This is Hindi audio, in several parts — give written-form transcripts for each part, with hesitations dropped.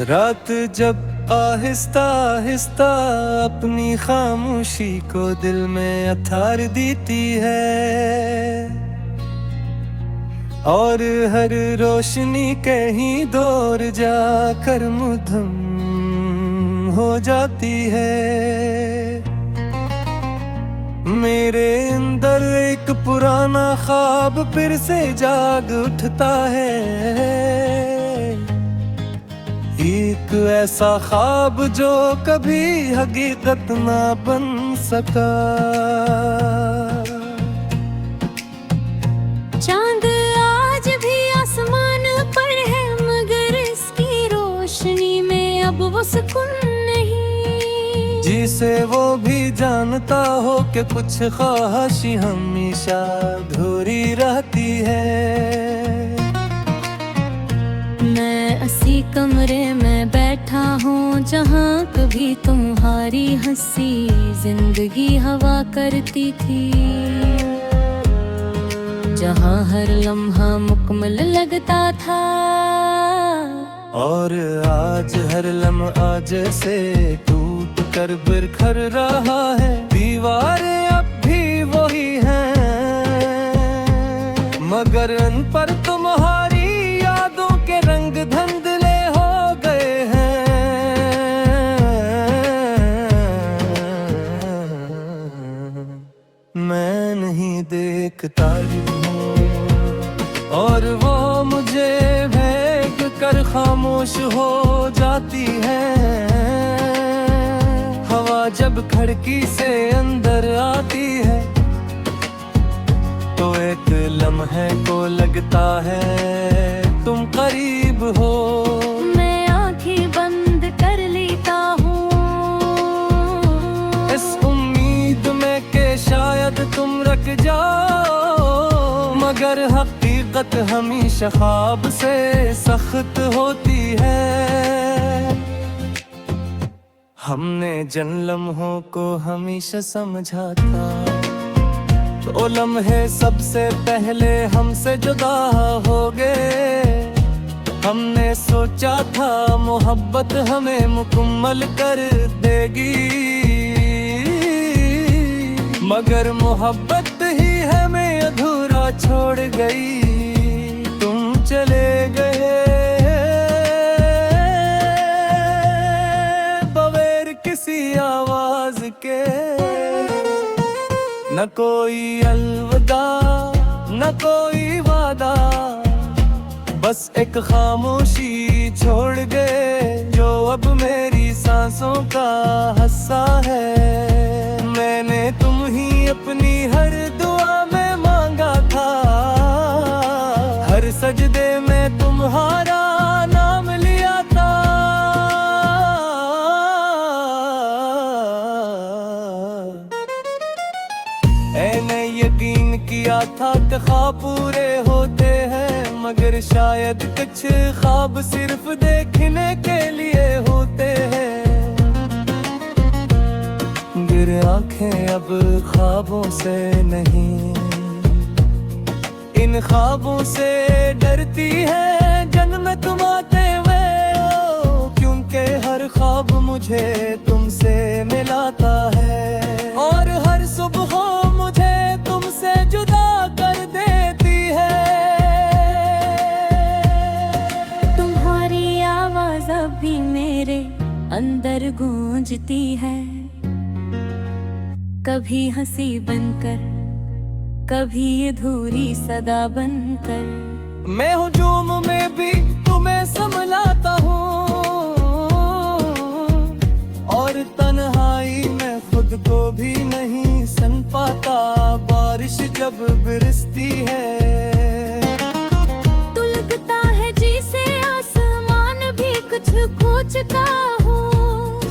रात जब आहिस्ता आहिस्ता अपनी खामोशी को दिल में अथार देती है, और हर रोशनी कहीं दूर जाकर मुधम हो जाती है। मेरे अंदर एक पुराना ख्वाब फिर से जाग उठता है, एक ऐसा ख्वाब जो कभी हकीकत ना बन सका। चांद आज भी आसमान पर है, मगर इसकी रोशनी में अब वो सुकून नहीं, जिसे वो भी जानता हो कि कुछ ख्वाहिश हमेशा अधूरी रहती है। मैं उसी कमरे में बैठा हूँ जहाँ कभी तुम्हारी हंसी जिंदगी हवा करती थी, जहाँ हर लम्हा मुकम्मल लगता था, और आज हर लम्हा जैसे टूट कर बिखर रहा है। दीवारें अब भी वही हैं, मगर उन पर तुम्हारी यादों के रंग धुंधले हो गए हैं। मैं नहीं देखता हूँ और वो मुझे फेंक कर खामोश हो जाती है। हवा जब खिड़की से अंदर आती है तो एक लम्हे को लगता है तुम करीब हो। मैं आंखें बंद कर लेता हूँ इस उम्मीद में कि शायद तुम रख जाओ, मगर हकीकत हमेशा ख्वाब से सख्त होती है। हमने जिन लम्हों को हमेशा समझा था, तो लम्हे सबसे पहले हमसे जुदा हो गए। हमने सोचा था मोहब्बत हमें मुकम्मल कर देगी, मगर मोहब्बत ही हमें अधूरा छोड़ गई। तुम चले गए बगैर किसी आवाज के, न कोई अलविदा न कोई वादा, बस एक खामोशी छोड़ गए जो अब मेरी सांसों का हिस्सा है। मैंने तुम ही अपनी हर दुआ में मांगा था, हर सजदे में तुम्हारा नाम लिया था। मैंने यकीन किया था कि ख्वाब पूरे होते हैं, मगर शायद कुछ ख्वाब सिर्फ देखने के लिए होते हैं। गिर आंखें अब ख्वाबों से नहीं, इन ख्वाबों से डरती है जन्नत आते हुए, क्योंकि हर ख्वाब मुझे तुमसे मिलाता है, और हर सुबह मुझे तुमसे जुदा कर देती है। तुम्हारी आवाज अभी मेरे अंदर गूंजती है, कभी हंसी बनकर कभी अधूरी सदा बनकर। मैं हुजूम में भी तुम्हें संभलाता हूँ, और तन्हाई में खुद को भी नहीं सन पाता। बारिश जब बरसती है तो लगता है जैसे आसमान भी कुछ खो चुका हो,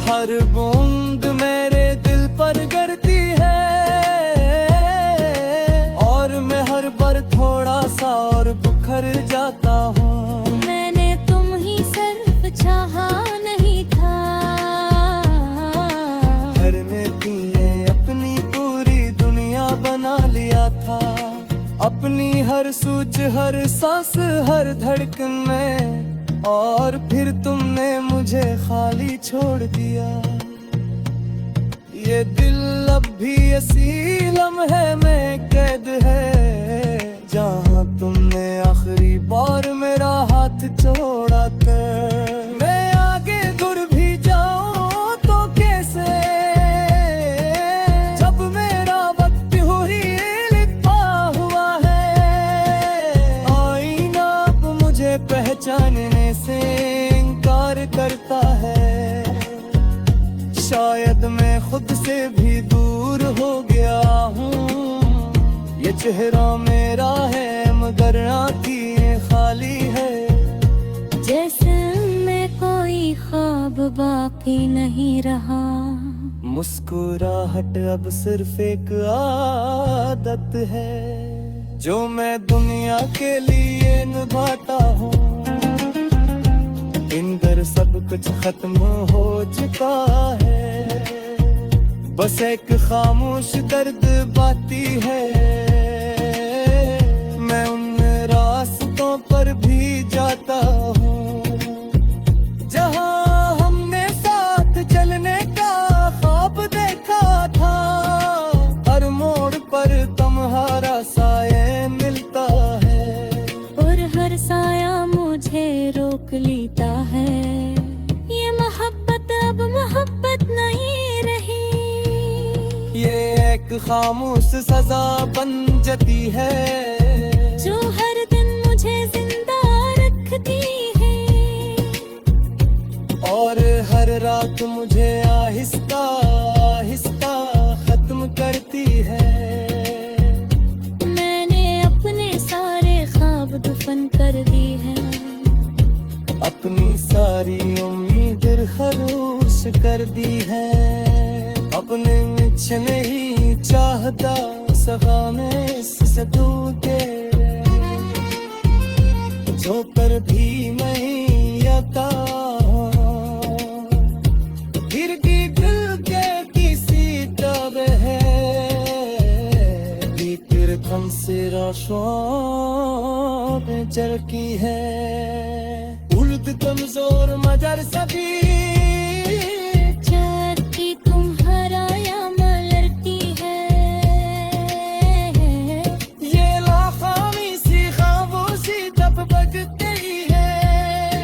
हर बूंद मेरे दिल पर गिरती है, और मैं हर बार थोड़ा सा और बिखर जाता हूँ। मैंने तुम ही सिर्फ चाहा नहीं था, घर में तुमने अपनी पूरी दुनिया बना लिया था। अपनी हर सोच हर सांस हर धड़कन में और फिर तुमने मुझे खाली छोड़ दिया। ये दिल अब भी ऐसी लम्हे में कैद है जहाँ तुमने आखिरी बार मेरा हाथ छोड़ा कर। मैं आगे दूर भी जाऊं तो कैसे, जब मेरा वक्त हुई लिखा हुआ है। आईना अब मुझे पहचानने से इनकार करता है। शायद मैं खुद से भी दूर हो गया हूँ। ये चेहरा मेरा है मगर आँखें खाली है। जैसे मैं कोई ख्वाब बाकी नहीं रहा। मुस्कुराहट अब सिर्फ एक आदत है जो मैं दुनिया के लिए निभाता हूँ। इंदर सब कुछ खत्म हो चुका है, बस एक खामोश दर्द बाती है। मैं उन रास्तों पर भी जाता हूँ जहाँ हमने साथ चलने का ख्वाब देखा था। हर मोड़ पर तुम्हारा साया मिलता है और हर साया मुझे रोक लेता है। ये मोहब्बत अब मोहब्बत नहीं रही। ये एक खामोश सजा बन जाती है जो हर दिन मुझे जिंदा रखती है और हर रात मुझे आहिस्ता आहिस्ता खत्म करती है। मैंने अपने सारे ख्वाब दफन कर दी है। अपनी सारी उम्मीद खरूश कर दी है। अपने मुझ नहीं चाहता सगा में इससे टूटे, जो पर भी नहीं आता। फिर भी दिल के किसी तब है भीतर थम से राशों में चरकी है। उल्द कमजोर मगर सभी चरकी तुम्हारा या मलरती है। ये लाखामी सी खामोशी तब बगती है।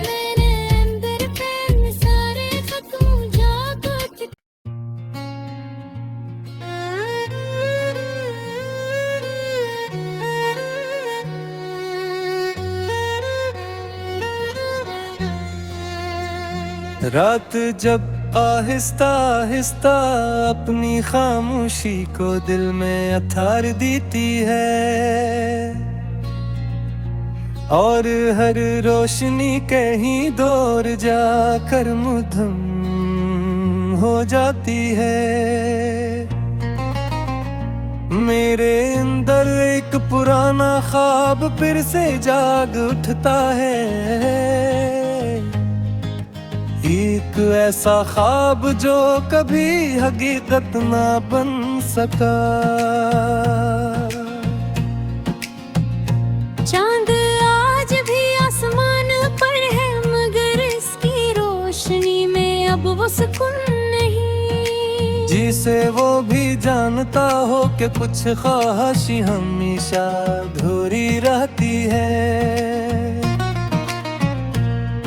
मेरे अंदर प्रेम सारे खत्म जागो रात जब आहिस्ता आहिस्ता अपनी खामोशी को दिल में अथार देती है और हर रोशनी कहीं दूर जाकर मुधम हो जाती है। मेरे अंदर एक पुराना ख्वाब फिर से जाग उठता है। एक ऐसा ख्वाब जो कभी हकीकत ना बन सका। चांद आज भी आसमान पर है मगर इसकी रोशनी में अब वो सुकून नहीं। जिसे वो भी जानता हो कि कुछ ख्वाहिश हमेशा अधूरी रहती है।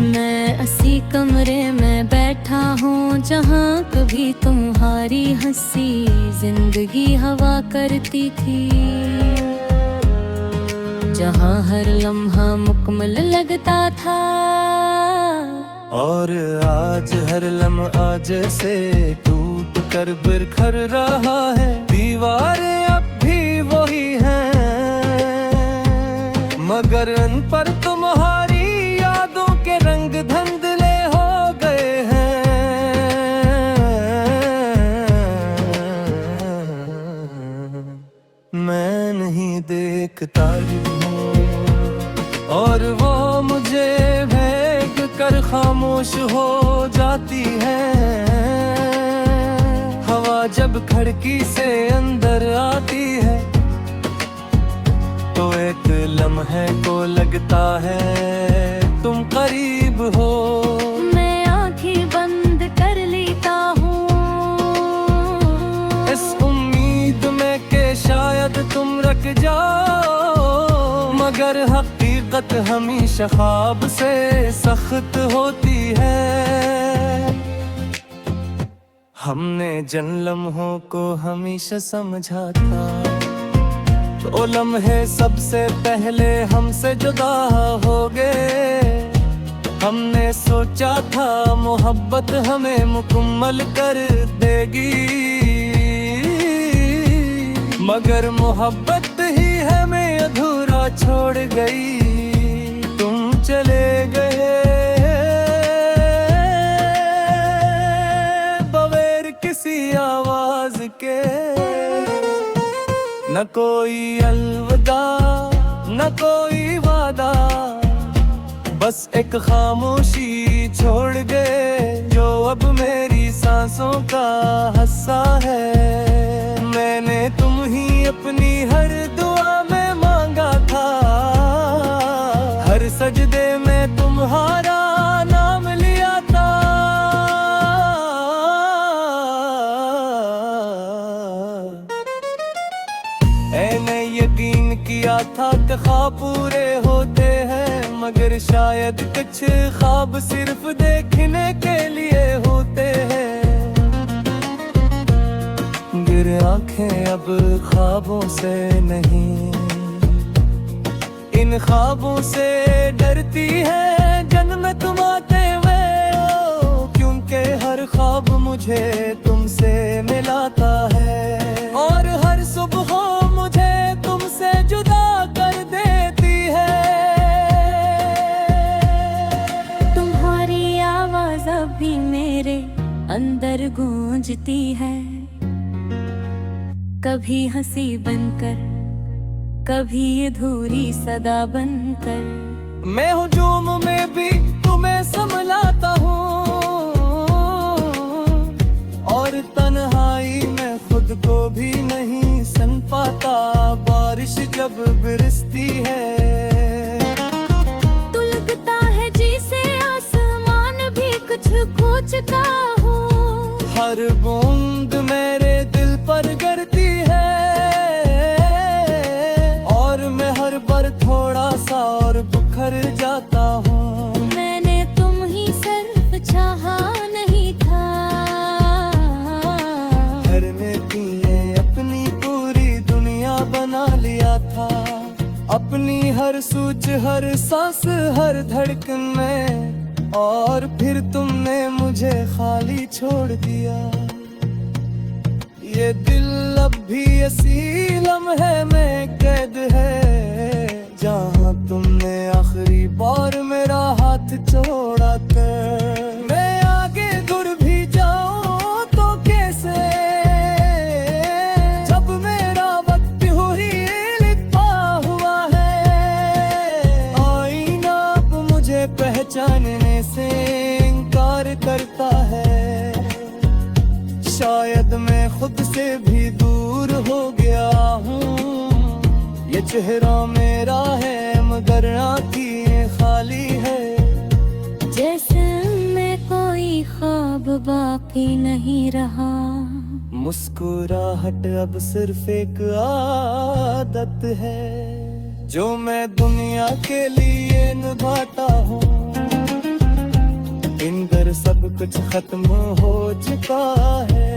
मैं ऐसी कमरे में बैठा हूँ जहाँ कभी तुम्हारी हंसी जिंदगी हवा करती थी। जहाँ हर लम्हा मुकम्मल लगता था और आज हर लम्हा जैसे टूट कर बिखर रहा है। दीवारें अब भी वही हैं मगर उन पर तुम्हारी यादों के रंग धुंधले हो गए हैं। मैं नहीं देखता हूँ और वो मुझे फेंक कर खामोश हो जाती है। हवा जब खिड़की से अंदर आती है तो एक लम्हे को लगता है तुम करीब मगर हकीकत हमेशा ख्वाब से सख्त होती है। हमने जिन लम्हों को हमेशा समझा था, वो लम्हे सबसे पहले हमसे जुदा हो गए। हमने सोचा था मोहब्बत हमें मुकम्मल कर देगी, मगर मोहब्बत ही हमें अधूरा छोड़ गई। तुम चले गए बगैर किसी आवाज के, न कोई अलविदा न कोई वादा, बस एक खामोशी छोड़ गए जो अब मेरी सांसों का हिस्सा है। मैंने तुम ही अपनी हर दुआ में मांगा था, हर सजदे में तुम्हारा नाम लिया था। मैंने यकीन किया था कि ख्वाब पूरे होते हैं, मगर शायद कुछ ख्वाब सिर्फ देखने के लिए होते हैं। गिर आंखें अब ख्वाबों से नहीं, इन ख्वाबों से डरती है जन्नत आते हुए, क्योंकि हर ख्वाब मुझे तुमसे मिलाता है और हर सुबह मुझे तुमसे जुदा कर देती है। तुम्हारी आवाज अभी मेरे अंदर गूंजती है, कभी हंसी बनकर कभी अधूरी सदा बनकर। मैं हुजूम में भी तुम्हें संभलाता हूँ और तन्हाई में खुद को भी नहीं सन पाता। बारिश जब बरसती है तो लगता है जैसे आसमान भी कुछ खो चुका हो। हर बूंद मेरे दिल पर गिरती है और मैं हर बार थोड़ा सा और बिखर जाता हूँ। मैंने तुम ही सिर्फ चाहा नहीं था, घर में तुमने अपनी पूरी दुनिया बना लिया था। अपनी हर सोच हर सांस हर धड़कन में, और फिर तुमने मुझे खाली छोड़ दिया। ये दिल अब भी ऐसी लम्हे में कैद है, जहाँ तुमने आखिरी बार मेरा हाथ छोड़ा कर। मैं आगे दूर भी जाऊं तो कैसे, जब मेरा वक्त हुई लिखा हुआ है। आईना अब मुझे पहचानने से इनकार करता है। शायद मैं खुद से भी दूर हो गया हूँ। ये चेहरा मेरा है मगर आँखें खाली है, जैसे मैं कोई ख्वाब बाकी नहीं रहा। मुस्कुराहट अब सिर्फ एक आदत है जो मैं दुनिया के लिए निभाता हूँ। इंदर सब कुछ खत्म हो चुका है,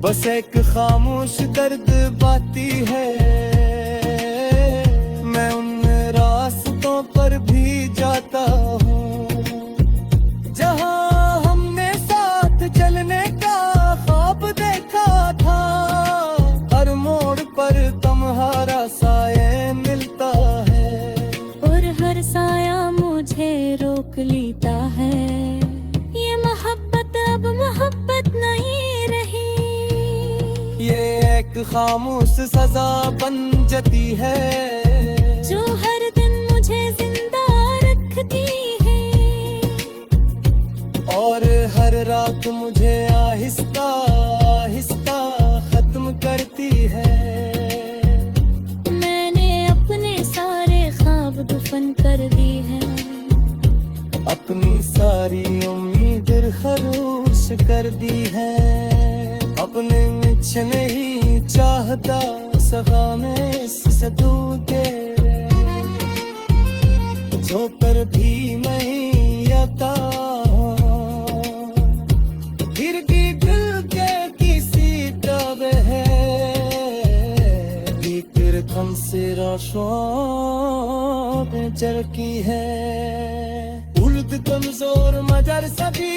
बस एक खामोश दर्द बाती है। मैं उन रास्तों पर भी जाता हूँ जहाँ हमने साथ चलने का ख्वाब देखा था। हर मोड़ पर तुम्हारा साया मिलता है और हर साया मुझे रोक लेता है। ये मोहब्बत अब मोहब्बत नहीं रही, ये एक खामोश सजा बन जाती है जो हर दिन मुझे जिंदा रखती है और हर रात मुझे आहिस्ता आहिस्ता खत्म करती है। मैंने अपने सारे ख्वाब दफन कर दी है, अपनी सारी उम्मीद खरूश कर दी है। अपने मुझ नहीं चाहता सगा में इस सदू के जो पर भी नहीं आता, फिर भी दिल के किसी तब है भीतर थम से रोशों चरकी है। उर्द कमजोर मगर सभी